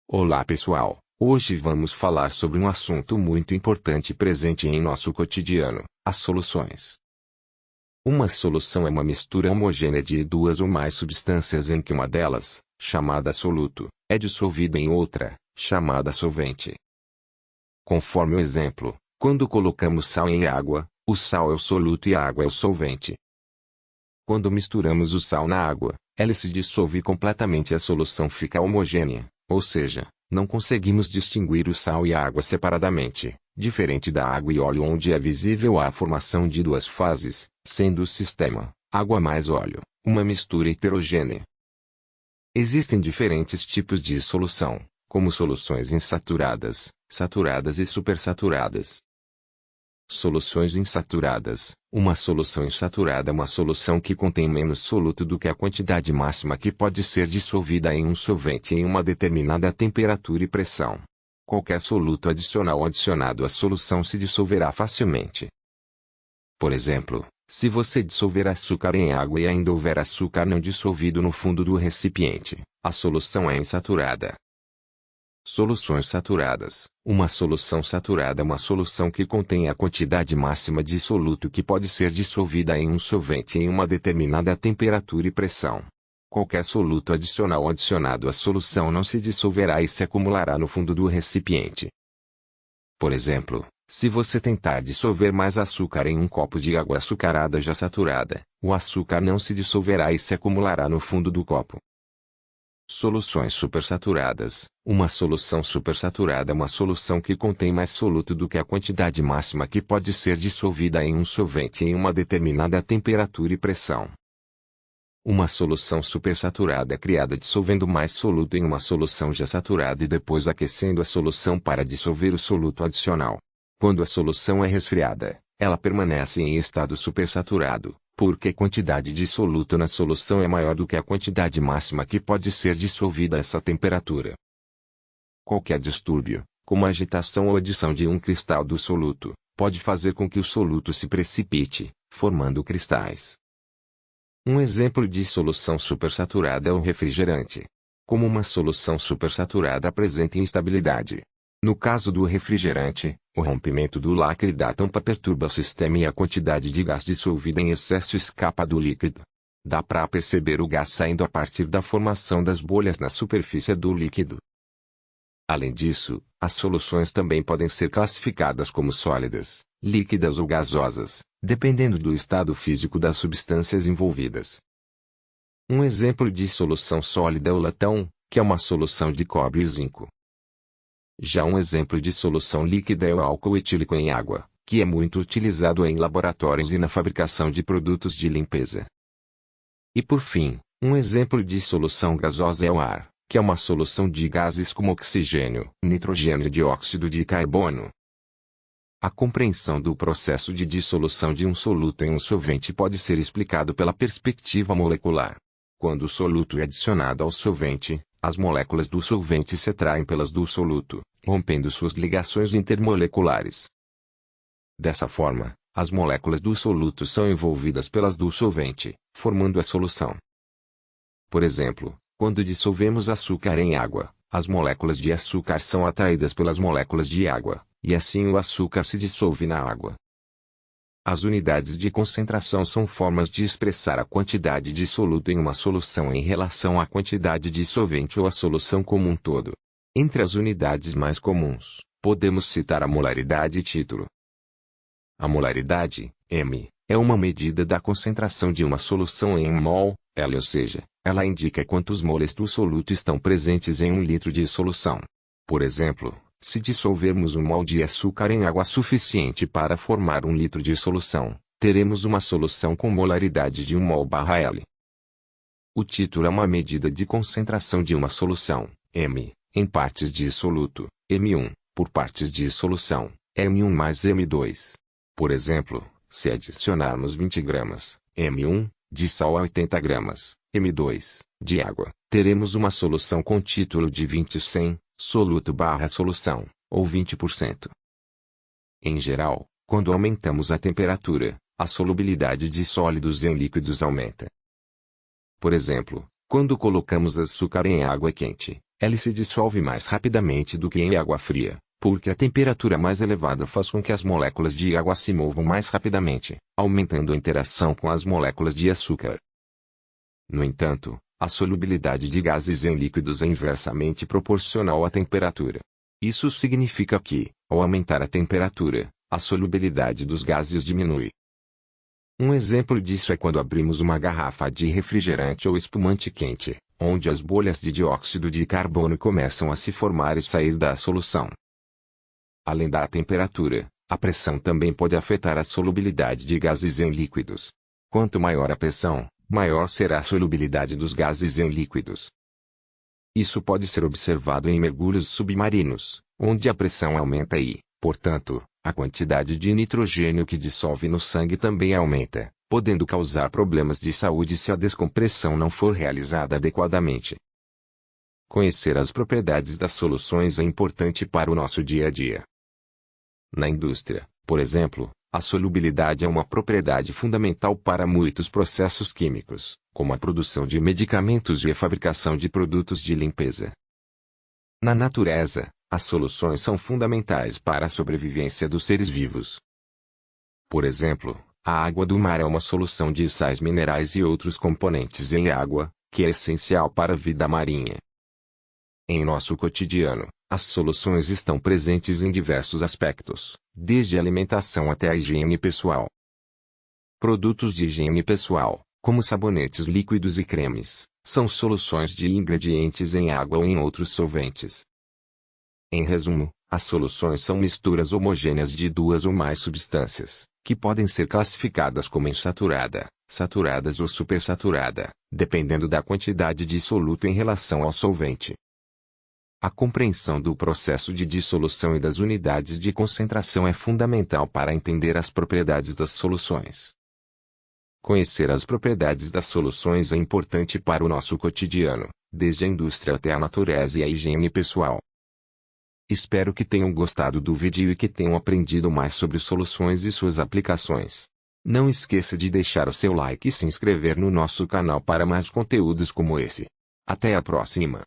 Olá pessoal, hoje vamos falar sobre um assunto muito importante e presente em nosso cotidiano, as soluções. Uma solução é uma mistura homogênea de duas ou mais substâncias em que uma delas, chamada soluto, é dissolvida em outra, chamada solvente. Conforme o exemplo, quando colocamos sal em água, o sal é o soluto e a água é o solvente. Quando misturamos o sal na água, ela se dissolve completamente e a solução fica homogênea. Ou seja, não conseguimos distinguir o sal e a água separadamente, diferente da água e óleo onde é visível a formação de duas fases, sendo o sistema, água mais óleo, uma mistura heterogênea. Existem diferentes tipos de solução, como soluções insaturadas, saturadas e supersaturadas. Soluções insaturadas. Uma solução insaturada é uma solução que contém menos soluto do que a quantidade máxima que pode ser dissolvida em um solvente em uma determinada temperatura e pressão. Qualquer soluto adicional adicionado à solução se dissolverá facilmente. Por exemplo, se você dissolver açúcar em água e ainda houver açúcar não dissolvido no fundo do recipiente, a solução é insaturada. Soluções saturadas. Uma solução saturada é uma solução que contém a quantidade máxima de soluto que pode ser dissolvida em um solvente em uma determinada temperatura e pressão. Qualquer soluto adicional adicionado à solução não se dissolverá e se acumulará no fundo do recipiente. Por exemplo, se você tentar dissolver mais açúcar em um copo de água açucarada já saturada, o açúcar não se dissolverá e se acumulará no fundo do copo. Soluções supersaturadas. Uma solução supersaturada é uma solução que contém mais soluto do que a quantidade máxima que pode ser dissolvida em um solvente em uma determinada temperatura e pressão. Uma solução supersaturada é criada dissolvendo mais soluto em uma solução já saturada e depois aquecendo a solução para dissolver o soluto adicional. Quando a solução é resfriada, ela permanece em estado supersaturado, porque a quantidade de soluto na solução é maior do que a quantidade máxima que pode ser dissolvida a essa temperatura. Qualquer distúrbio, como a agitação ou adição de um cristal do soluto, pode fazer com que o soluto se precipite, formando cristais. Um exemplo de solução supersaturada é o refrigerante. Como uma solução supersaturada apresenta instabilidade. No caso do refrigerante, o rompimento do lacre da tampa perturba o sistema e a quantidade de gás dissolvida em excesso escapa do líquido. Dá para perceber o gás saindo a partir da formação das bolhas na superfície do líquido. Além disso, as soluções também podem ser classificadas como sólidas, líquidas ou gasosas, dependendo do estado físico das substâncias envolvidas. Um exemplo de solução sólida é o latão, que é uma solução de cobre e zinco. Já um exemplo de solução líquida é o álcool etílico em água, que é muito utilizado em laboratórios e na fabricação de produtos de limpeza. E por fim, um exemplo de solução gasosa é o ar, que é uma solução de gases como oxigênio, nitrogênio e dióxido de carbono. A compreensão do processo de dissolução de um soluto em um solvente pode ser explicado pela perspectiva molecular. Quando o soluto é adicionado ao solvente, as moléculas do solvente se atraem pelas do soluto, rompendo suas ligações intermoleculares. Dessa forma, as moléculas do soluto são envolvidas pelas do solvente, formando a solução. Por exemplo, quando dissolvemos açúcar em água, as moléculas de açúcar são atraídas pelas moléculas de água, e assim o açúcar se dissolve na água. As unidades de concentração são formas de expressar a quantidade de soluto em uma solução em relação à quantidade de solvente ou a solução como um todo. Entre as unidades mais comuns, podemos citar a molaridade e título. A molaridade, m, é uma medida da concentração de uma solução em 1 mol, L, ou seja, ela indica quantos moles do soluto estão presentes em 1 litro de solução. Por exemplo, se dissolvermos 1 mol de açúcar em água suficiente para formar 1 litro de solução, teremos uma solução com molaridade de 1 mol/L. O título é uma medida de concentração de uma solução, M, em partes de soluto, M1, por partes de solução, M1 mais M2. Por exemplo, se adicionarmos 20 gramas, M1, de sal a 80 gramas, M2, de água, teremos uma solução com título de 20-100, soluto/solução, ou 20%. Em geral, quando aumentamos a temperatura, a solubilidade de sólidos em líquidos aumenta. Por exemplo, quando colocamos açúcar em água quente, Ela se dissolve mais rapidamente do que em água fria, porque a temperatura mais elevada faz com que as moléculas de água se movam mais rapidamente, aumentando a interação com as moléculas de açúcar. No entanto, a solubilidade de gases em líquidos é inversamente proporcional à temperatura. Isso significa que, ao aumentar a temperatura, a solubilidade dos gases diminui. Um exemplo disso é quando abrimos uma garrafa de refrigerante ou espumante quente, onde as bolhas de dióxido de carbono começam a se formar e sair da solução. Além da temperatura, a pressão também pode afetar a solubilidade de gases em líquidos. Quanto maior a pressão, maior será a solubilidade dos gases em líquidos. Isso pode ser observado em mergulhos submarinos, onde a pressão aumenta e, portanto, a quantidade de nitrogênio que dissolve no sangue também aumenta, podendo causar problemas de saúde se a descompressão não for realizada adequadamente. Conhecer as propriedades das soluções é importante para o nosso dia a dia. Na indústria, por exemplo, a solubilidade é uma propriedade fundamental para muitos processos químicos, como a produção de medicamentos e a fabricação de produtos de limpeza. Na natureza, as soluções são fundamentais para a sobrevivência dos seres vivos. Por exemplo, a água do mar é uma solução de sais minerais e outros componentes em água, que é essencial para a vida marinha. Em nosso cotidiano, as soluções estão presentes em diversos aspectos, desde a alimentação até a higiene pessoal. Produtos de higiene pessoal, como sabonetes líquidos e cremes, são soluções de ingredientes em água ou em outros solventes. Em resumo, as soluções são misturas homogêneas de duas ou mais substâncias, que podem ser classificadas como insaturada, saturadas ou supersaturada, dependendo da quantidade de soluto em relação ao solvente. A compreensão do processo de dissolução e das unidades de concentração é fundamental para entender as propriedades das soluções. Conhecer as propriedades das soluções é importante para o nosso cotidiano, desde a indústria até a natureza e a higiene pessoal. Espero que tenham gostado do vídeo e que tenham aprendido mais sobre soluções e suas aplicações. Não esqueça de deixar o seu like e se inscrever no nosso canal para mais conteúdos como esse. Até a próxima!